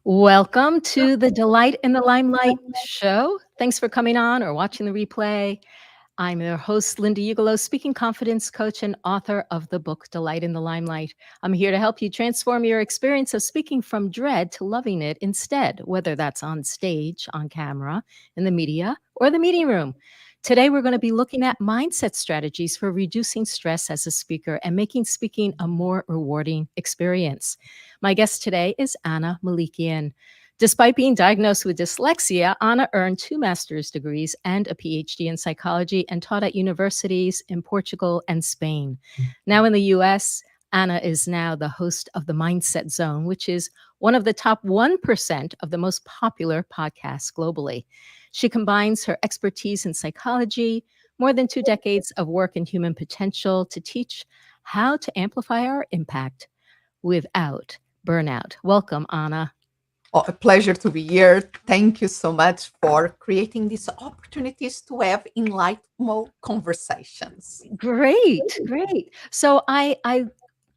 Welcome to the Delight in the Limelight show. Thanks for coming on or watching the replay. I'm your host, Linda Ugolo, speaking confidence coach and author of the book Delight in the Limelight. I'm here to help you transform your experience of speaking from dread to loving it instead, whether that's on stage, on camera, in the media, or the meeting room. Today, we're going to be looking at mindset strategies for reducing stress as a speaker and making speaking a more rewarding experience. My guest today is Anna Melikian. Despite being diagnosed with dyslexia, Anna earned 2 master's degrees and a PhD in psychology and taught at universities in Portugal and Spain. Now in the US, Anna is now the host of the Mindset Zone, which is one of the top 1% of the most popular podcasts globally. She combines her expertise in psychology, more than 2 decades of work in human potential to teach how to amplify our impact without burnout. Welcome, Anna. Oh, a pleasure to be here. Thank you so much for creating these opportunities to have enlightful conversations. Great, great. So I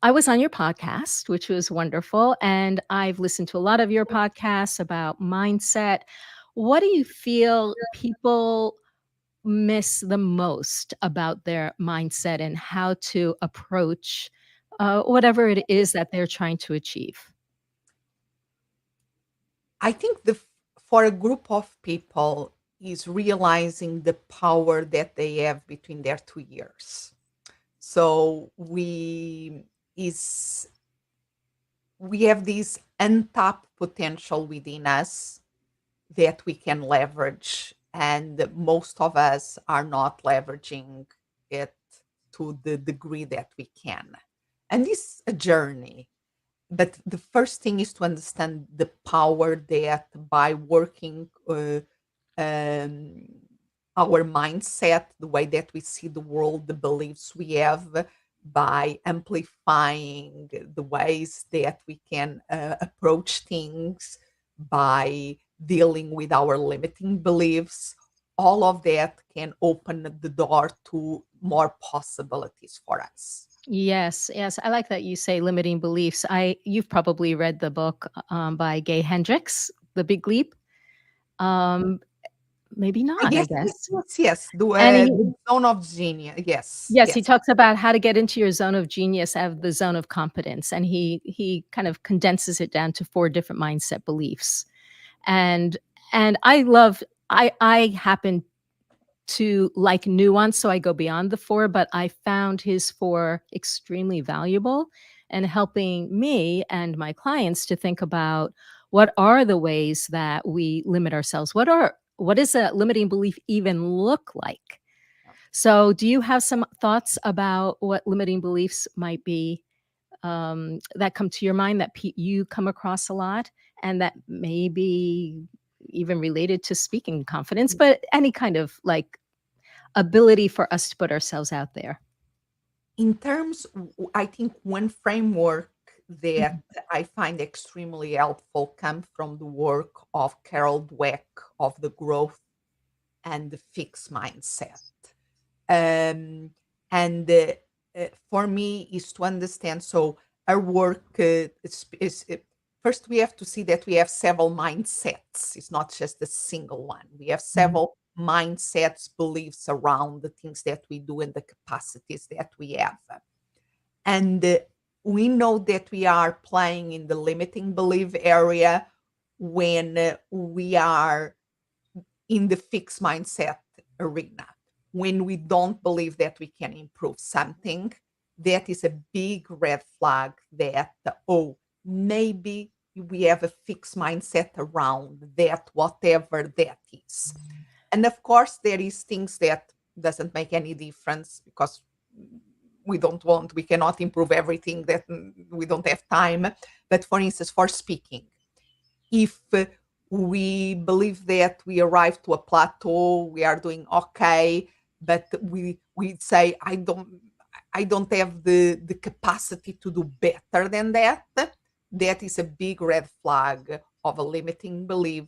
was on your podcast, which was wonderful, and I've listened to a lot of your podcasts about mindset. What do you feel people miss the most about their mindset and how to approach whatever it is that they're trying to achieve? I think for a group of people is realizing the power that they have between their 2 ears. So is we have this untapped potential within us that we can leverage, and most of us are not leveraging it to the degree that we can. And this is a journey, but the first thing is to understand the power that by working um, our mindset, the way that we see the world, the beliefs we have, by amplifying the ways that we can approach things, by dealing with our limiting beliefs, all of that can open the door to more possibilities for us. Yes, yes. I like that you say limiting beliefs. You've probably read the book by Gay Hendricks, The Big Leap. Um, Maybe not, I Yes, yes, guess. yes, yes. And The zone of genius. Yes, yes, he yes. talks about how to get into your zone of genius out of the zone of competence, and he kind of condenses it down to 4 different mindset beliefs. And and I happen to like nuance, so I go beyond the 4, but I found his 4 extremely valuable and helping me and my clients to think about what are the ways that we limit ourselves? What does a limiting belief even look like? So, do you have some thoughts about what limiting beliefs might be that come to your mind that you come across a lot and that may be even related to speaking confidence, but any kind of like ability for us to put ourselves out there? In terms, I think one framework that Mhm. I find extremely helpful comes from the work of Carol Dweck of the growth and the fixed mindset. Um, and for me, is to understand. So our work first we have to see that we have several mindsets. It's not just a single one. We have Mhm. several mindsets, beliefs around the things that we do and the capacities that we have. And we know that we are playing in the limiting belief area when we are in the fixed mindset arena. When we don't believe that we can improve something, that is a big red flag that, oh, maybe we have a fixed mindset around that, whatever that is. And of course, there is things that doesn't make any difference because we cannot improve everything that we don't have time. But for instance, for speaking, if we believe that we arrived to a plateau, we are doing okay, but we say I don't have the capacity to do better than that. That is a big red flag of a limiting belief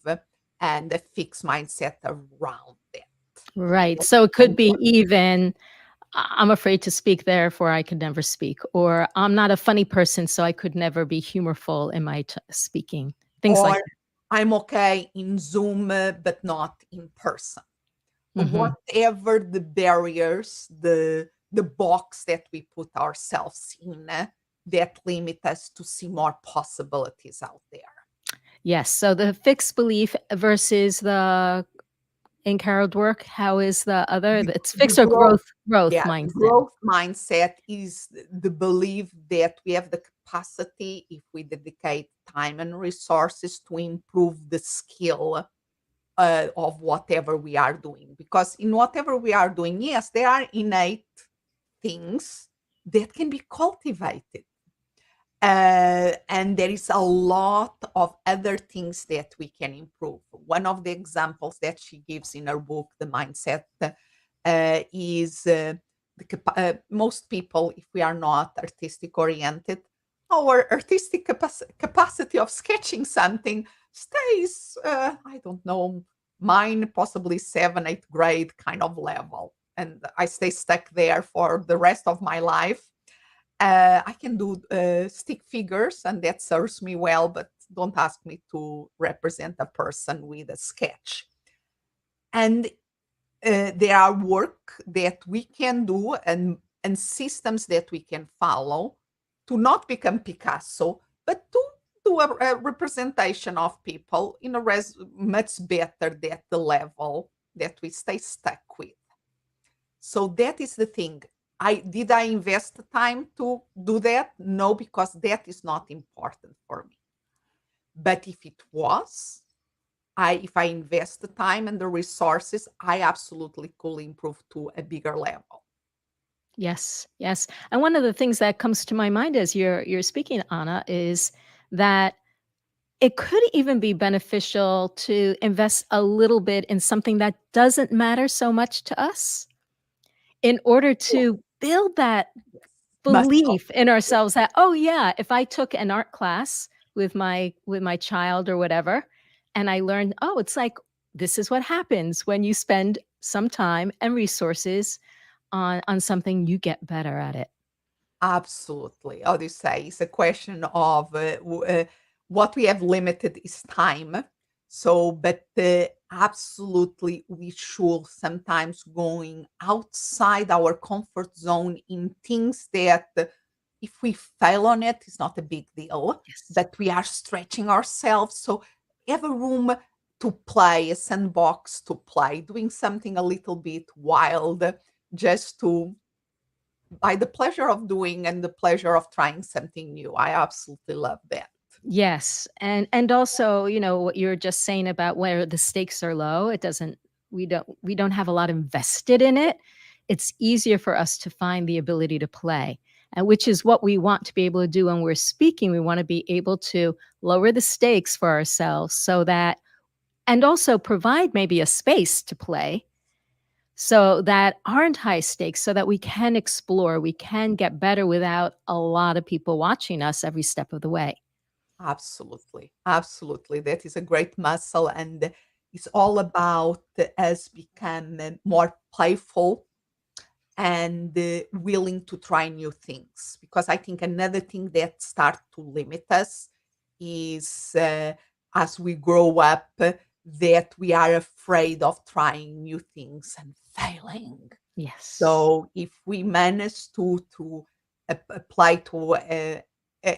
and a fixed mindset around it. Right. So it could be even I'm afraid to speak, therefore I could never speak, or I'm not a funny person, so I could never be humorful in my speaking. Things like or I'm okay in Zoom, but not in person. that. Mhm. Whatever the barriers, the box that we put ourselves in, that limit us to see more possibilities out there. Yes, so the fixed belief versus the encarned work, how is the other? It's The fixed or growth, growth yeah, the mindset. growth mindset is the belief that we have the capacity, if we dedicate time and resources, to improve the skill of whatever we are doing. Because in whatever we are doing, yes, there are innate things that can be cultivated. And there is a lot of other things that we can improve. One of the examples that she gives in her book, The Mindset, is most people, if we are not artistic oriented, our artistic capacity of sketching something stays, I don't know, mine possibly 7th, 8th grade kind of level. And I stay stuck there for the rest of my life. I can do stick figures, and that serves me well, but don't ask me to represent a person with a sketch. And there are work that we can do, and systems that we can follow to not become Picasso, but to do a representation of people in a much better than the level that we stay stuck with. So that is the thing. I invest the time to do that? No, because that is not important for me. But if it was, I if I invest the time and the resources, I absolutely could improve to a bigger level. Yes, yes. And one of the things that comes to my mind as you're speaking, Anna, is that it could even be beneficial to invest a little bit in something that doesn't matter so much to us in order Yes, to build that yes. Muscle. belief in Yes, ourselves that, "Oh, yeah, if I took an art class with my child or whatever, and I learned, oh, it's like this is what happens when you spend some time and resources on something, you get better at it." absolutely. How do you say? It's a question of what we have limited is time. So, but absolutely, we should sometimes going outside our comfort zone in things that, if we fail on it, it's not a big deal. Yes. But we are stretching ourselves. So, have a room to play, a sandbox to play, doing something a little bit wild, just to by the pleasure of doing and the pleasure of trying something new. I absolutely love that. Yes, and also, what you're just saying about where the stakes are low, it doesn't we don't have a lot invested in it. It's easier for us to find the ability to play, and which is what we want to be able to do when we're speaking. We wanna be able to lower the stakes for ourselves so that and also provide maybe a space to play so that aren't high stakes so that we can explore, we can get better without a lot of people watching us every step of the way. Absolutely. Absolutely. That is a great muscle. And it's all about us become more playful and willing to try new things. Because I think another thing that starts to limit us is as we grow up, that we are afraid of trying new things and failing. Yes. So if we manage to apply to a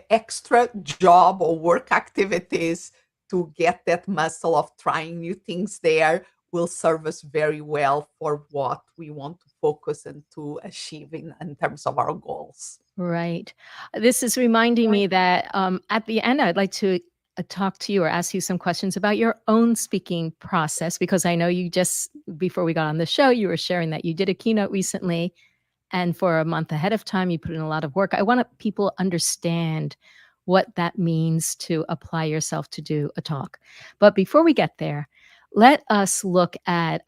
extra job or work activities to get that muscle of trying new things there, will serve us very well for what we want to focus and to achieve in terms of our goals. Right. This is reminding Right. me that, at the end, I'd like to, talk to you or ask you some questions about your own speaking process, because I know you just before we got on the show, you were sharing that you did a keynote recently, and for a month ahead of time, you put in a lot of work. I want people understand what that means to apply yourself to do a talk. But before we get there, let us look at,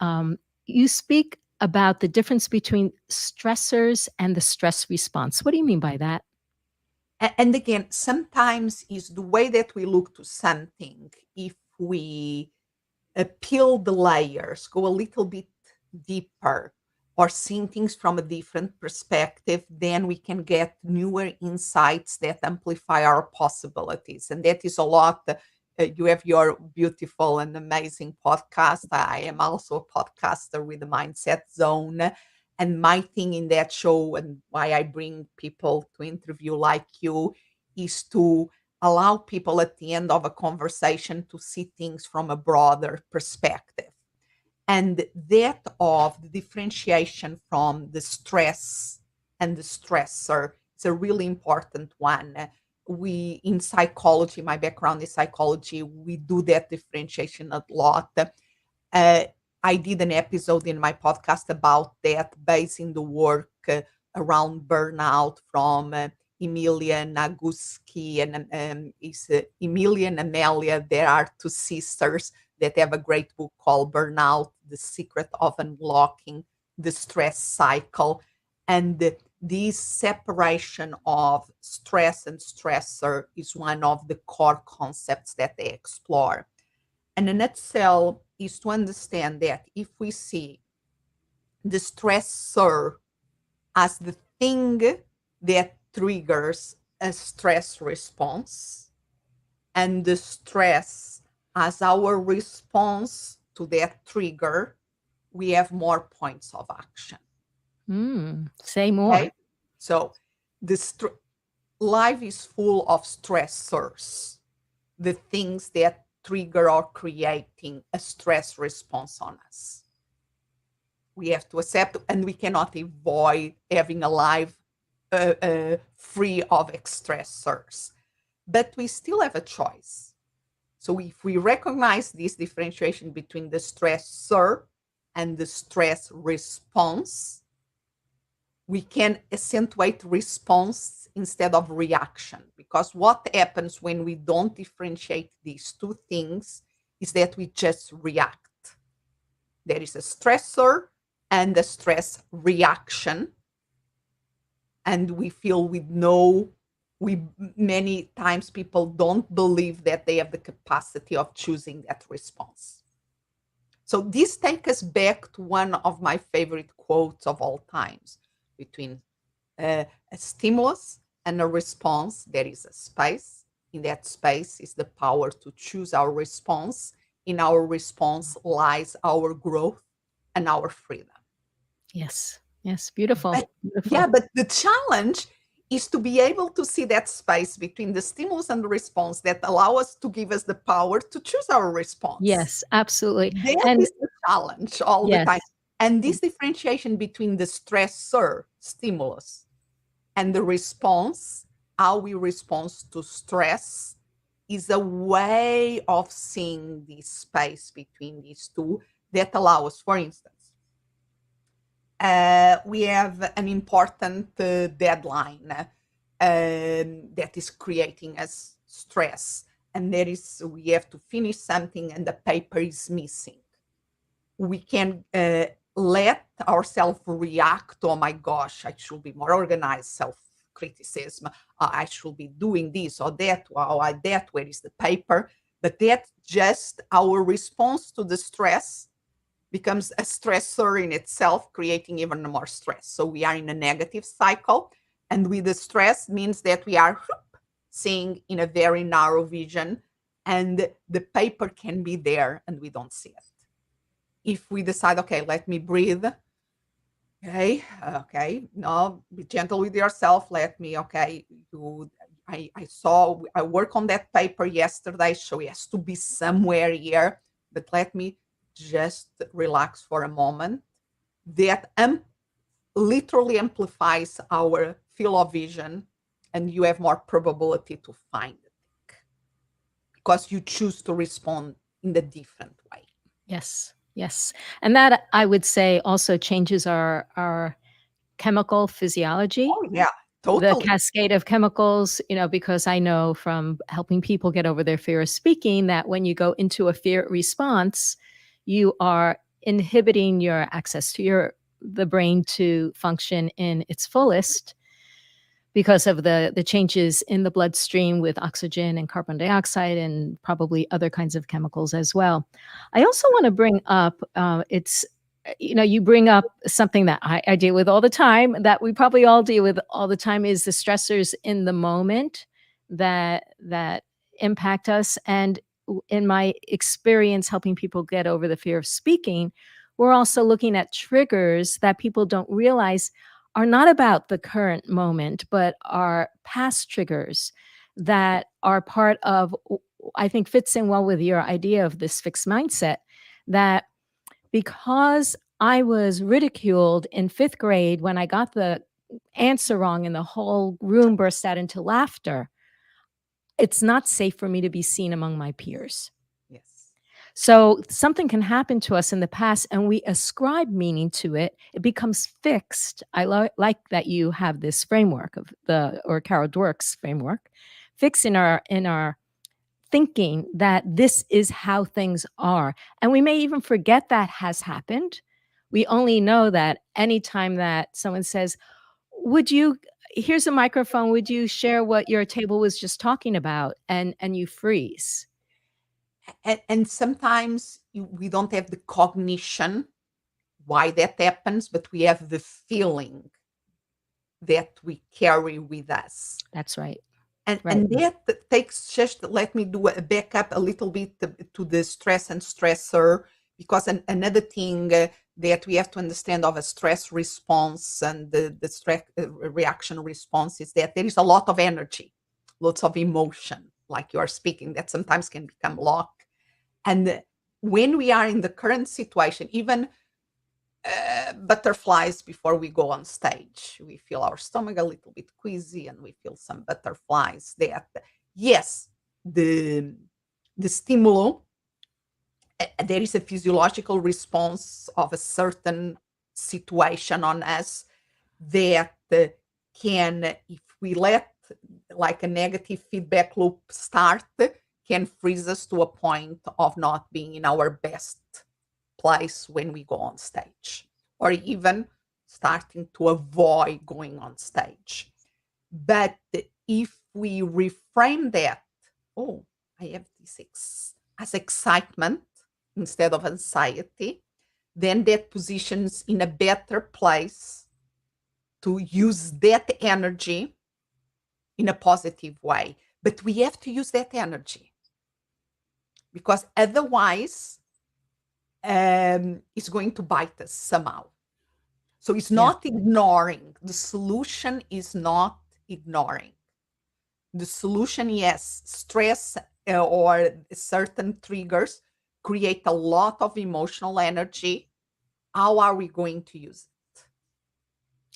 you speak about the difference between stressors and the stress response. What do you mean by that? And again, sometimes is the way that we look to something. If we peel the layers, go a little bit deeper, or seeing things from a different perspective, then we can get newer insights that amplify our possibilities. And that is a lot. you have your beautiful and amazing podcast. I am also a podcaster with the Mindset Zone. And my thing in that show, and why I bring people to interview like you, is to allow people at the end of a conversation to see things from a broader perspective. And that of the differentiation from the stress and the stressor is a really important one. We in psychology, my background is psychology, we do that differentiation a lot. uh, I did an episode in my podcast about that, basing the work around burnout from Emilia Naguski and Emilia and Amelia. There are two sisters that have a great book called Burnout: The Secret of Unlocking the Stress Cycle. And this separation of stress and stressor is one of the core concepts that they explore. And a nutshell is to understand that if we see the stressor as the thing that triggers a stress response, and the stress as our response to that trigger, we have more points of action. Say more. Okay. So the life is full of stressors, the things that trigger or creating a stress response on us. We have to accept, and we cannot avoid having a life free of stressors, but we still have a choice. So if we recognize this differentiation between the stressor and the stress response, we can accentuate response instead of reaction. Because what happens when we don't differentiate these two things is that we just react. There is a stressor and a stress reaction. And we feel many times people don't believe that they have the capacity of choosing that response. So this takes us back to one of my favorite quotes of all times. Between a stimulus and a response, there is a space. In that space is the power to choose our response. In our response lies our growth and our freedom. Yes. Yes. Beautiful. But, Beautiful. yeah, but the challenge is to be able to see that space between the stimulus and the response that allow us to give us the power to choose our response. Yes, absolutely. That And is the challenge all the yes. time. And this differentiation between the stressor, stimulus, and the response, how we respond to stress, is a way of seeing this space between these two that allow us, for instance, we have an important deadline that is creating us stress. And we have to finish something and the paper is missing. We can let ourselves react, oh my gosh, I should be more organized, self-criticism, I should be doing this or that, where is the paper? But that's just our response to the stress becomes a stressor in itself, creating even more stress. So we are in a negative cycle. And with the stress means that we are seeing in a very narrow vision, and the paper can be there and we don't see it. If we decide, okay, let me breathe. Okay, no, be gentle with yourself. Let me, okay, I work on that paper yesterday, so it has to be somewhere here, but let me just relax for a moment. That literally amplifies our field of vision, and you have more probability to find it because you choose to respond in a different way. Yes. Yes. And that, I would say, also changes our chemical physiology. Oh yeah, The totally. cascade of chemicals, because I know from helping people get over their fear of speaking that when you go into a fear response, you are inhibiting your access to the brain to function in its fullest because of the changes in the bloodstream with oxygen and carbon dioxide and probably other kinds of chemicals as well. I also want to bring up, you bring up something that I deal with all the time, that we probably all deal with all the time, is the stressors in the moment that impact us. And in my experience helping people get over the fear of speaking, we're also looking at triggers that people don't realize are not about the current moment, but are past triggers that are part of, I think fits in well with your idea of this fixed mindset, that because I was ridiculed in fifth grade when I got the answer wrong and the whole room burst out into laughter, it's not safe for me to be seen among my peers. Yes. So something can happen to us in the past and we ascribe meaning to it. It becomes fixed. I like that you have this framework of or Carol Dweck's framework, fix in our thinking that this is how things are. And we may even forget that has happened. We only know that anytime that someone says, would you here's a microphone, would you share what your table was just talking about? And you freeze. And sometimes we don't have the cognition why that happens, but we have the feeling that we carry with us. That's right. And, Right. and that takes just let me do a backup a little bit to the stress and stressor, because another thing that we have to understand of a stress response and the stress reaction response is that there is a lot of energy, lots of emotion, like you are speaking, that sometimes can become locked. And when we are in the current situation, even butterflies before we go on stage. We feel our stomach a little bit queasy and we feel some butterflies. That, yes, the stimulus, there is a physiological response of a certain situation on us that can, if we let like a negative feedback loop start, can freeze us to a point of not being in our best place when we go on stage, or even starting to avoid going on stage. But if we reframe that, oh, I have this as excitement instead of anxiety, then that positions in a better place to use that energy in a positive way. But we have to use that energy, because otherwise it's going to bite us somehow. So it's Yeah. not ignoring. The solution is not ignoring. The solution, yes, stress or certain triggers create a lot of emotional energy. How are we going to use it?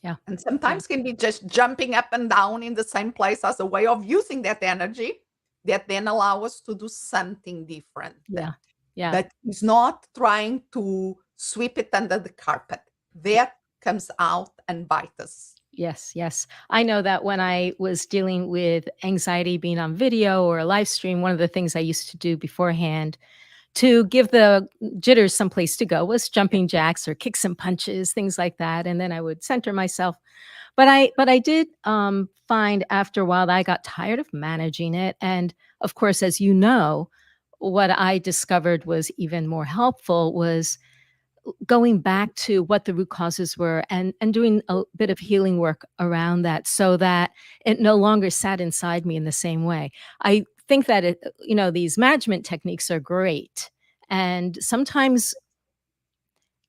Yeah. And Yeah. sometimes can be just jumping up and down in the same place as a way of using that energy that then allow us to do something different. Yeah. Yeah. But it's not trying to sweep it under the carpet. That comes out and bite us. Yes, yes. I know that when I was dealing with anxiety being on video or a live stream, one of the things I used to do beforehand to give the jitters some place to go was Yeah. jumping jacks or kicks and punches, things like that, and then I would center myself. But I did, find after a while that I got tired of managing it, and, of course, as you know, what I discovered was even more helpful was going back to what the root causes were and doing a bit of healing work around that so that it no longer sat inside me in the same way. I think that these management techniques are great. And sometimes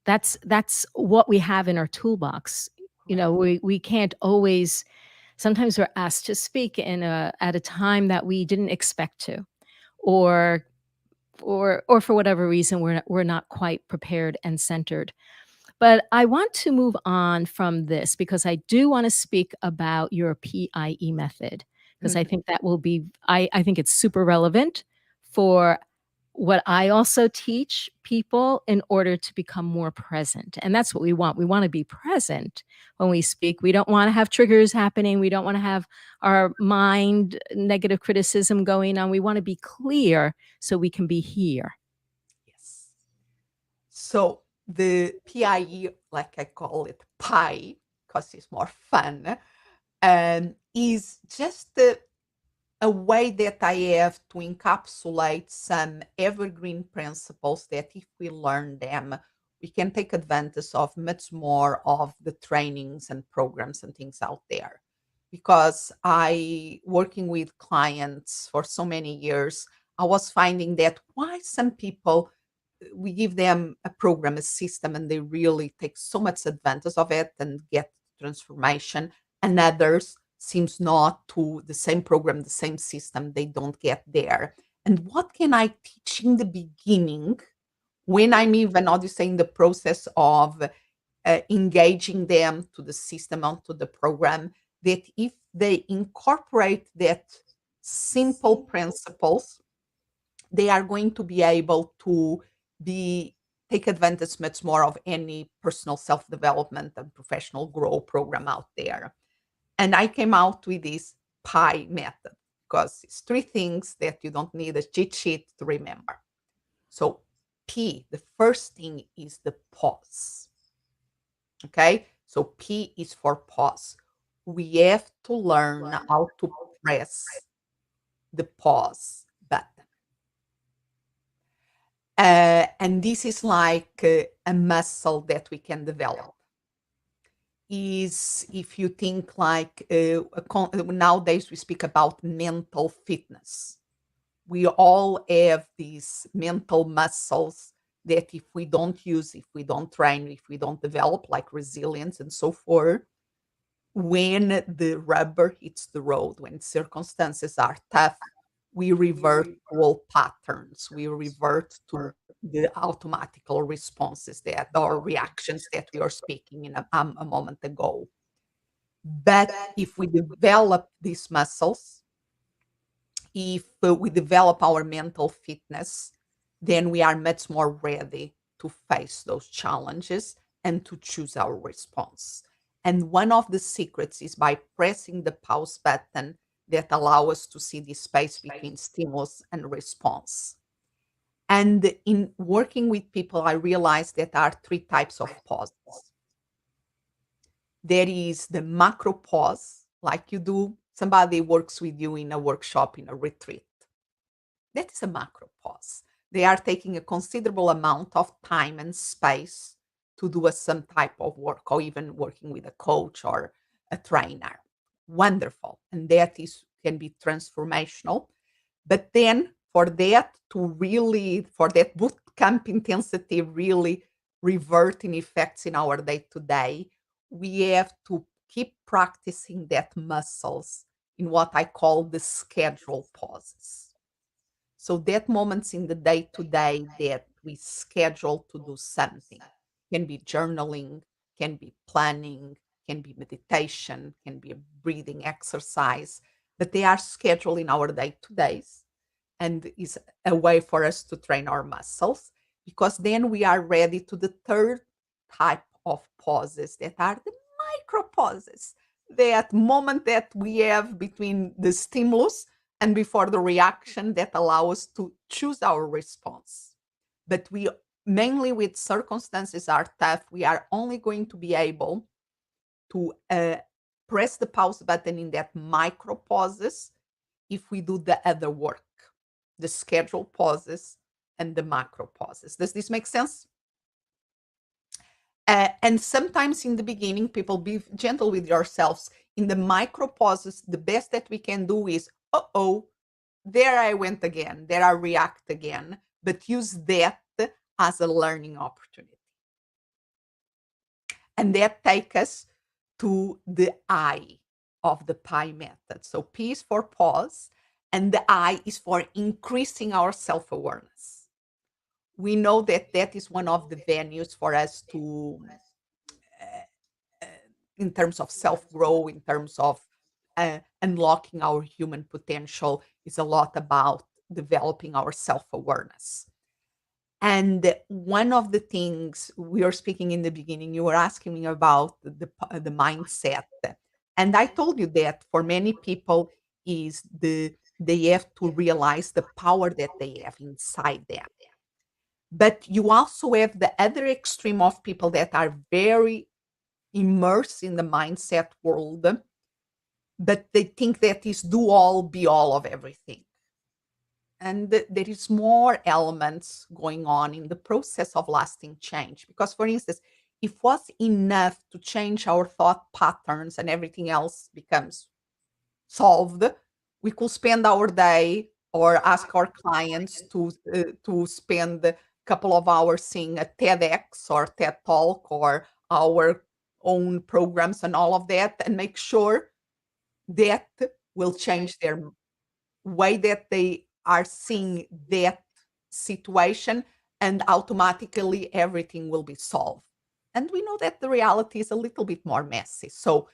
that's what we have in our toolbox. Correct. We can't always sometimes we're asked to speak at a time that we didn't expect to, or or for whatever reason we're not quite prepared and centered. But I want to move on from this because I do want to speak about your PIE method because I Mhm. think that will be I think it's super relevant for what I also teach people in order to become more present. And that's what we want. We want to be present when we speak. We don't want to have triggers happening. We don't want to have our mind negative criticism going on. We want to be clear so we can be here. Yes. So the PIE, like I call it pie, because it's more fun, is just a way that I have to encapsulate some evergreen principles that if we learn them, we can take advantage of much more of the trainings and programs and things out there. Because I, working with clients for so many years, I was finding that why some people, we give them a program, a system, and they really take so much advantage of it and get transformation, and others seems not to the same program, the same system, they don't get there. And what can I teach in the beginning when I'm even, how do you say, in the process of engaging them to the system, onto the program, that if they incorporate that simple principles, they are going to be able to be take advantage much more of any personal self-development and professional growth program out there. And I came out with this pie method because it's three things that you don't need a cheat sheet to remember. So P, the first thing is the pause. Okay, so P is for pause. We have to learn how to press the pause button. And this is like a muscle that we can develop. Is if you think like nowadays we speak about mental fitness. We all have these mental muscles that if we don't use, if we don't train, if we don't develop, like resilience and so forth, when the rubber hits the road, when circumstances are tough, we revert to old patterns. We revert to the automatical responses that or reactions that we are speaking in a moment ago. But if we develop these muscles, if we develop our mental fitness, then we are much more ready to face those challenges and to choose our response. And one of the secrets is by pressing the pause button that allow us to see the space between stimulus and response. And in working with people, I realized that there are three types of pauses. There is the macro pause, like you do, somebody works with you in a workshop, in a retreat. That is a macro pause. They are taking a considerable amount of time and space to do some type of work or even working with a coach or a trainer. Wonderful. And that is can be transformational. But then for that to really, for that boot camp intensity really reverting effects in our day to day, we have to keep practicing that muscles in what I call the schedule pauses. So that moments in the day to day that we schedule to do something can be journaling, can be planning, can be meditation, can be a breathing exercise, but they are scheduled in our day to days and is a way for us to train our muscles because then we are ready to the third type of pauses that are the micro pauses, that moment that we have between the stimulus and before the reaction that allow us to choose our response. But we mainly with circumstances are tough, we are only going to be able to press the pause button in that micro pauses if we do the other work, the schedule pauses and the macro pauses. Does this make sense? And sometimes in the beginning, people be gentle with yourselves. In the micro pauses, the best that we can do is, oh, there I went again, there I react again, but use that as a learning opportunity. And that takes us to the I of the pie method. So P is for pause, and the I is for increasing our self awareness. We know that that is one of the venues for us to, uh, in terms of self growth, in terms of unlocking our human potential, is a lot about developing our self awareness. And one of the things we were speaking in the beginning, you were asking me about the mindset, and I told you that for many people is they have to realize the power that they have inside them. But you also have the other extreme of people that are very immersed in the mindset world, but they think that is do all be all of everything. And there is more elements going on in the process of lasting change. Because, for instance, if it was enough to change our thought patterns and everything else becomes solved, we could spend our day or ask our clients to spend a couple of hours seeing a TEDx or TED Talk or our own programs and all of that, and make sure that will change their way that they are seeing that situation, and automatically everything will be solved. And we know that the reality is a little bit more messy. So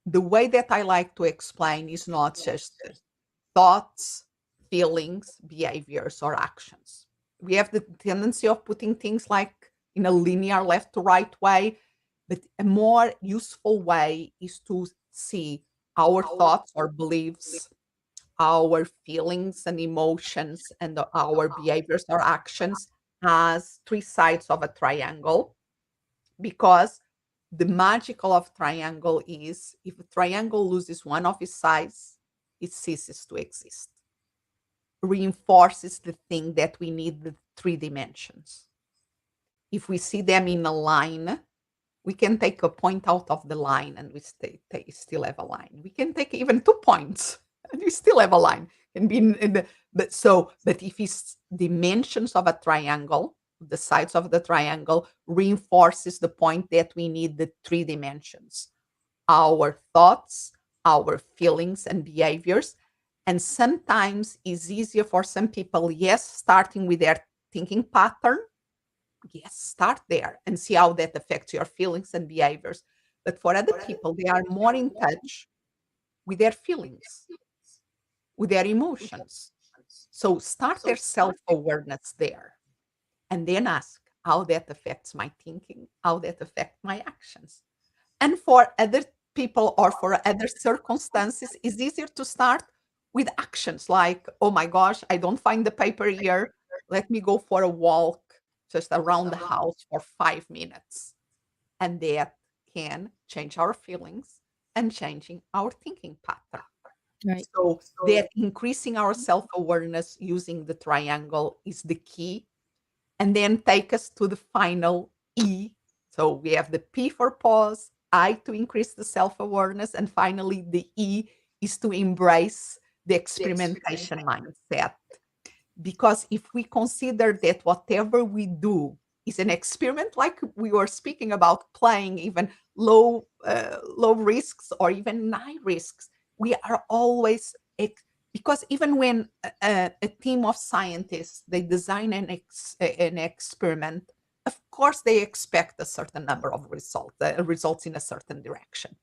the way that I like to explain is not just thoughts, feelings, behaviors, or actions. We have the tendency of putting things like in a linear left to right way, but a more useful way is to see our thoughts or beliefs, our feelings and emotions, and our behaviors or actions as three sides of a triangle, because the magical of triangle is if a triangle loses one of its sides, it ceases to exist. Reinforces the thing that we need the three dimensions. If we see them in a line, we can take a point out of the line and we still have a line. We can take even 2 points and we still have a line. Can be in the, but if it's dimensions of a triangle, the sides of the triangle reinforces the point that we need the three dimensions: our thoughts, our feelings and behaviors. And sometimes it's easier for some people, yes, starting with their thinking pattern. Yes, start there and see how that affects your feelings and behaviors. But for other people, they are more in touch with their feelings, with their emotions. So start their self awareness there and then ask how that affects my thinking, how that affects my actions. And for other people or for other circumstances, it's easier to start with actions like, oh my gosh, I don't find the paper here. Let me go for a walk just around the house for 5 minutes. And that can change our feelings and changing our thinking pattern. Right. So that increasing our self-awareness using the triangle is the key, and then take us to the final E. So we have the P for pause, I to increase the self awareness, and finally the E is to embrace the experimentation mindset. Because if we consider that whatever we do is an experiment, like we were speaking about, playing even low risks or even high risks, we are always because even when a team of scientists they design an experiment, of course they expect a certain number of results in a certain direction.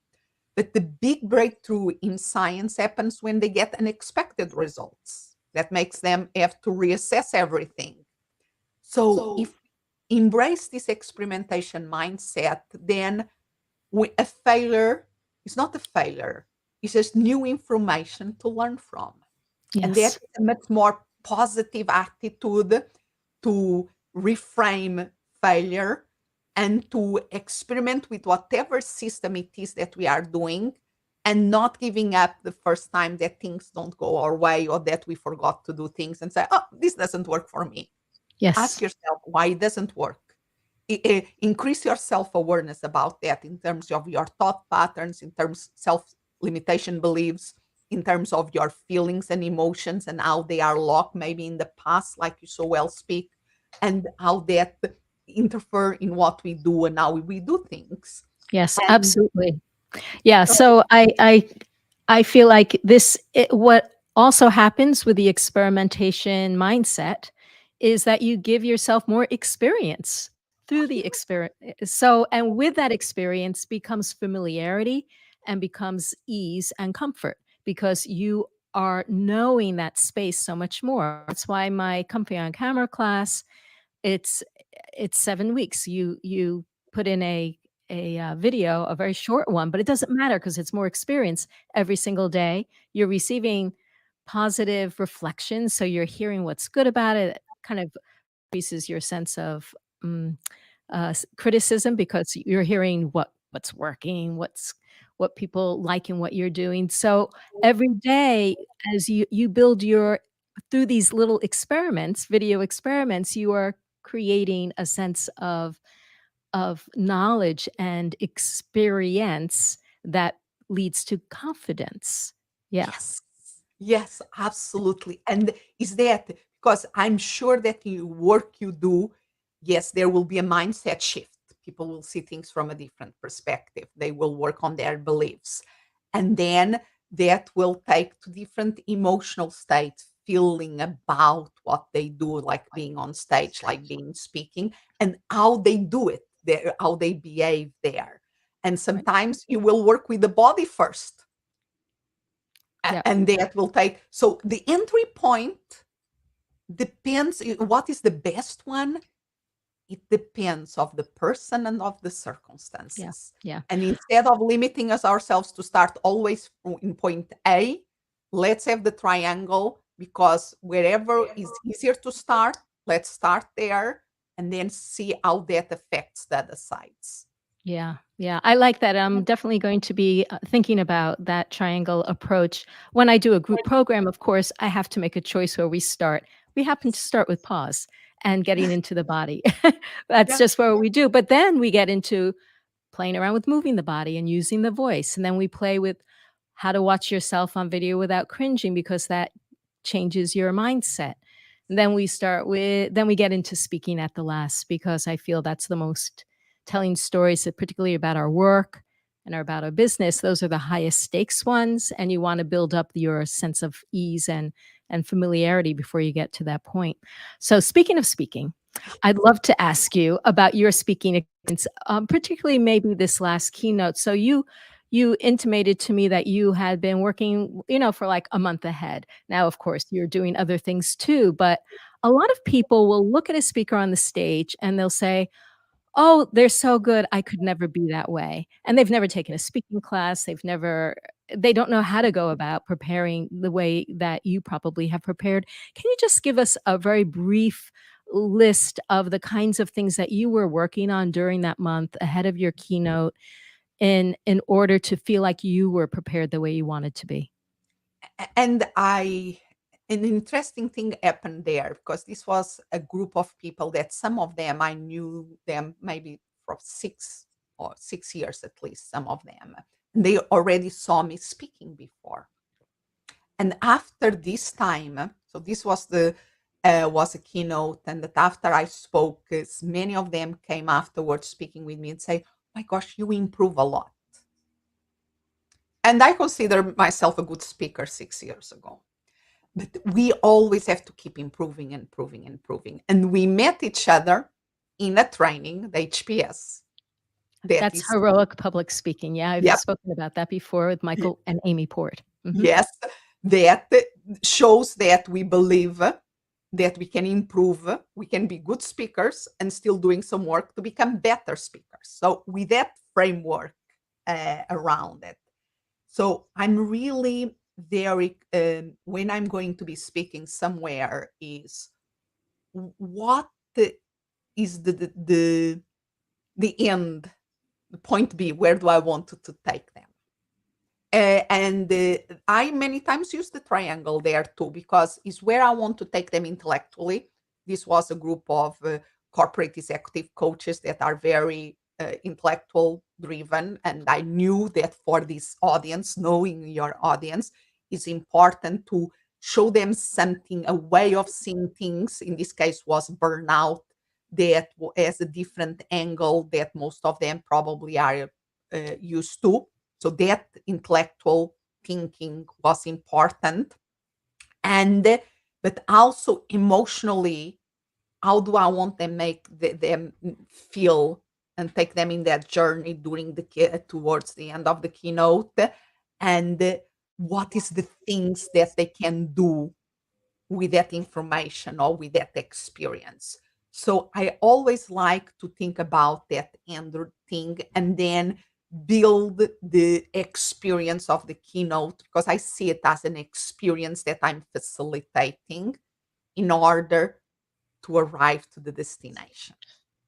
But the big breakthrough in science happens when they get unexpected results that makes them have to reassess everything. So if we embrace this experimentation mindset, then a failure is not a failure. It's just new information to learn from. And that Yes. is a much more positive attitude to reframe failure and to experiment with whatever system it is that we are doing, and not giving up the first time that things don't go our way or that we forgot to do things and say, oh, this doesn't work for me. Ask Yes. yourself why it doesn't work. Increase your self-awareness about that in terms of your thought patterns, in terms self-limitation beliefs, in terms of your feelings and emotions and how they are locked maybe in the past, like you so well speak, and how that interfere in what we do and how we do things. Yes, And absolutely. Yeah, so, so I feel like what also happens with the experimentation mindset is that you give yourself more experience through the experience. So, and with that experience becomes familiarity and becomes ease and comfort because you are knowing that space so much more. That's why my Comfy on Camera class, it's it's 7 weeks. You put in a video, a very short one, but it doesn't matter because it's more experience every single day. You're receiving positive reflections, so you're hearing what's good about it. It kind of increases your sense of, criticism because you're hearing what's working, what people like in what you're doing. So every day as you build your through these little experiments, video experiments, you are creating a sense of knowledge and experience that leads to confidence. Yeah. yes. Yes, absolutely. And is that because I'm sure that you work you do, yes, there will be a mindset shift. People will see things from a different perspective. They will work on their beliefs. And then that will take to different emotional states, feeling about what they do, like being on stage, like being speaking, and how they do it, how they behave there. And Right. sometimes you will work with the body first Yeah. and that will take so the entry point depends what is the best one. It depends of the person and of the Yeah. circumstances, Yeah. and instead of limiting us ourselves to start always in point A, let's have the triangle, because wherever is easier to start, let's start there and then see how that affects the other sides. Yeah, yeah, I like that. I'm definitely going to be, thinking about that triangle approach. When I do a group program, of course, I have to make a choice where we start. We happen to start with pause and getting into the body. That's Yeah. just what we do, but then we get into playing around with moving the body and using the voice, and then we play with how to watch yourself on video without cringing because that changes your mindset. And then we get into speaking at the last because I feel that's the most telling stories that particularly about our work and about our business, those are the highest stakes ones, and you wanna build up your sense of ease and familiarity before you get to that point. So speaking of speaking, I'd love to ask you about your speaking experience, particularly maybe this last keynote. So you intimated to me that you had been working, for like a month ahead. Now, of course, you're doing other things too, but a lot of people will look at a speaker on the stage and they'll say, "Oh, they're so good, I could never be that way." And they've never taken a speaking class, they don't know how to go about preparing the way that you probably have prepared. Can you just give us a very brief list of the kinds of things that you were working on during that month ahead of your keynote in order to feel like you were prepared the way you wanted to be? And an interesting thing happened there, because this was a group of people that some of them I knew them maybe for 6 years at least, some of them. And they already saw me speaking before. And after this time, so this was a keynote, and that after I spoke, many of them came afterwards speaking with me and say, "My gosh, you improve a lot." And I consider myself a good speaker 6 years ago. But we always have to keep improving and improving and improving. And we met each other in a training, the HPS. That That's is, heroic public speaking. Yeah, I've yeah, spoken about that before with y- Michael and Amy Port. Mhm. yes, that shows that we believe that we can improve, we can be good speakers and still doing some work to become better speakers. So, with that framework around it. So I'm really very when I'm going to be speaking somewhere is what is the end, the point B, where do I want to take them? And I many times use the triangle there too, because it's where I want to take them intellectually. This was a group of corporate executive coaches that are very intellectual driven. And I knew that for this audience, knowing your audience is important to show them something, a way of seeing things. In this case, was burnout that has a different angle that most of them probably are used to, so that intellectual thinking was important. And but also emotionally, how do I want them them feel and take them in that journey during towards the end of the keynote, and what is the things that they can do with that information or with that experience. So I always like to think about that end thing and then build the experience of the keynote, because I see it as an experience that I'm facilitating in order to arrive to the destination.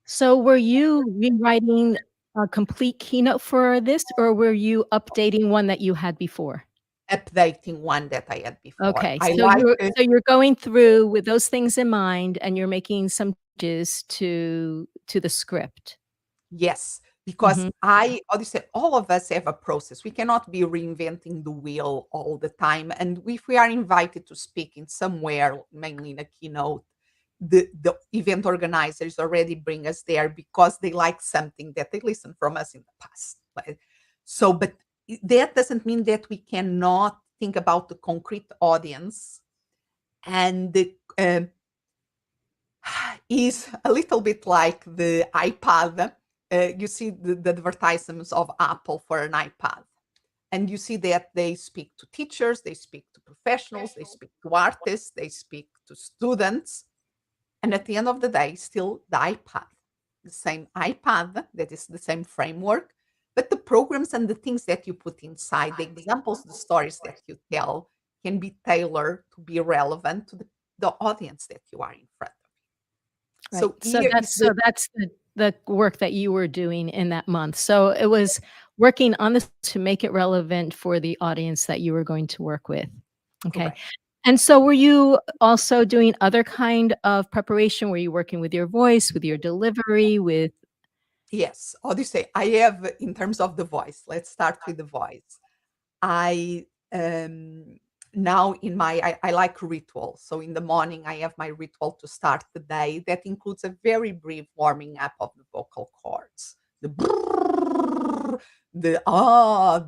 So were you rewriting a complete keynote for this, or were you updating one that you had before? Updating one that I had before. Okay, I so like you're going through with those things in mind, and you're making some changes to the script. yes, because Mhm. I obviously all of us have a process. We cannot be reinventing the wheel all the time. And if we are invited to speak in somewhere, mainly in a keynote, the event organizers already bring us there because they like something that they listened from us in the past. Right? So, but that doesn't mean that we cannot think about the concrete audience and the is a little bit like the iPad. You see the advertisements of Apple for an iPad, and you see that they speak to teachers, they speak to professionals, they speak to artists, they speak to students, and at the end of the day, still the iPad, the same iPad that is the same framework, but the programs and the things that you put inside, the examples, the stories that you tell can be tailored to be relevant to the audience that you are in front of. Right. So here is So that's the work that you were doing in that month. So it was working on this to make it relevant for the audience that you were going to work with. Okay. correct. And so were you also doing other kind of preparation? Were you working with your voice, with your delivery, with Yes, Odyssey. I have in terms of the voice. Let's start with the voice. I now in my I like ritual. So in the morning I have my ritual to start the day that includes a very brief warming up of the vocal cords. The brrrr, the all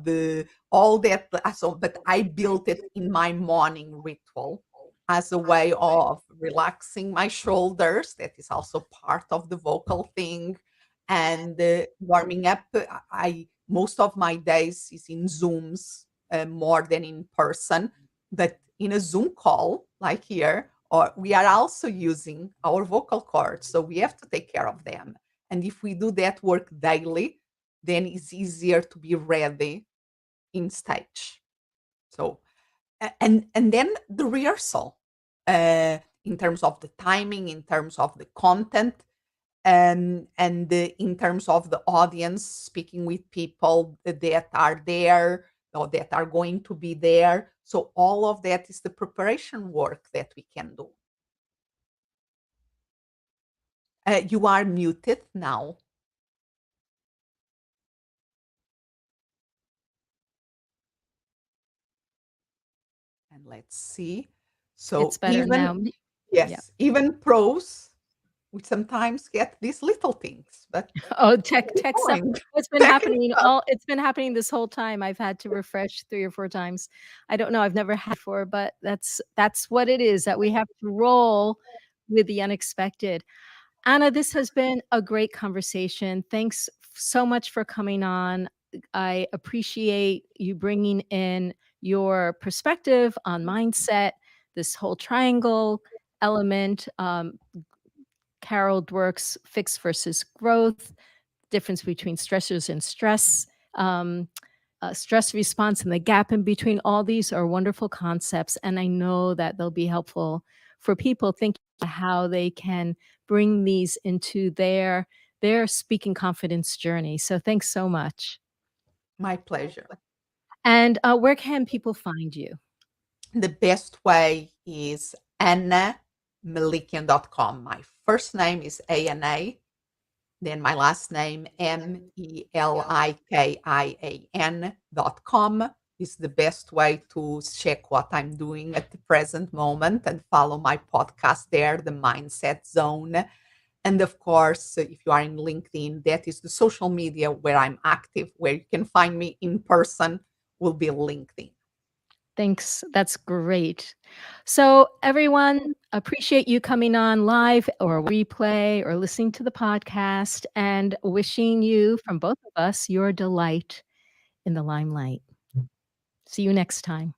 that so but I built it in my morning ritual as a way of relaxing my shoulders. That is also part of the vocal thing. And warming up, I most of my days is in Zooms more than in person. But in a Zoom call, like here, or we are also using our vocal cords, so we have to take care of them. And if we do that work daily, then it's easier to be ready in stage. So and then the rehearsal, in terms of the timing, in terms of the content, in terms of the audience, speaking with people that are there or that are going to be there. So all of that is the preparation work that we can do. You are muted now, and let's see. it's So better even now. Yeah. yes, even pros, we sometimes get these little things, but Oh, keep tech stuff. going. It's been Tech and happening stuff. all it's been happening this whole time. I've had to refresh 3 or 4 times. I don't know, I've never had before, but that's what it is, that we have to roll with the unexpected. Anna, this has been a great conversation. Thanks so much for coming on. I appreciate you bringing in your perspective on mindset, this whole triangle element, Carol Dweck's fix versus growth, difference between stressors and stress, um, stress response and the gap in between. All these are wonderful concepts, and I know that they'll be helpful for people thinking about how they can bring these into their speaking confidence journey. So thanks so much. My pleasure. And where can people find you? The best way is AnnaMelikian.com. My first name is ANA, then my last name Melikian.com is the best way to check what I'm doing at the present moment and follow my podcast there, The Mindset Zone. And of course, if you are in LinkedIn, that is the social media where I'm active, where you can find me in person, will be LinkedIn. Thanks. That's great. So, everyone, appreciate you coming on live or replay or listening to the podcast and wishing you from both of us your delight in the limelight. See you next time.